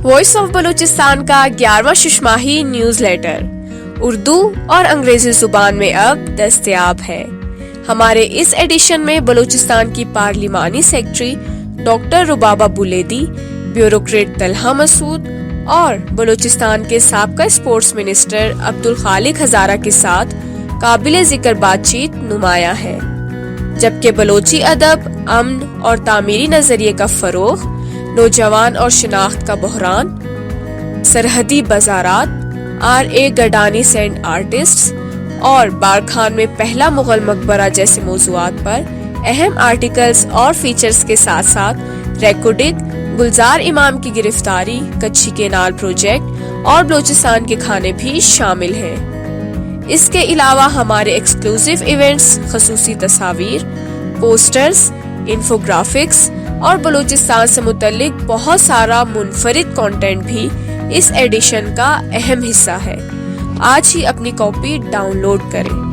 Voice of Balochistan کا 11واں ششماہی news letter Urdu اور انگریزی زبان میں اب دستیاب ہے۔ ہمارے اس ایڈیشن میں بلوچستان کی پارلیمانی سیکرٹری ڈاکٹر ربابہ بولیدی، بیوروکریٹ طلحہ مسعود اور بلوچستان کے سابقہ اسپورٹس منسٹر عبدالخالق ہزارہ کے ساتھ قابل ذکر بات چیت نمایاں ہے، جبکہ بلوچی ادب، امن اور تعمیری نظریے کا فروغ، نوجوان اور شناخت کا بحران، سرحدی بازارات، گڈانی سینڈ آرٹسٹس اور بارکھان میں پہلا مغل مقبرہ جیسے موضوعات پر اہم آرٹیکلز اور فیچرز کے ساتھ ساتھ ریکارڈنگ، گلزار امام کی گرفتاری، کچھی کینال پروجیکٹ اور بلوچستان کے کھانے بھی شامل ہیں۔ اس کے علاوہ ہمارے ایکسکلوسیو ایونٹس، خصوصی تصاویر، پوسٹرز، انفوگرافکس اور بلوچستان سے متعلق بہت سارا منفرد کانٹینٹ بھی اس ایڈیشن کا اہم حصہ ہے۔ آج ہی اپنی کاپی ڈاؤن لوڈ کریں۔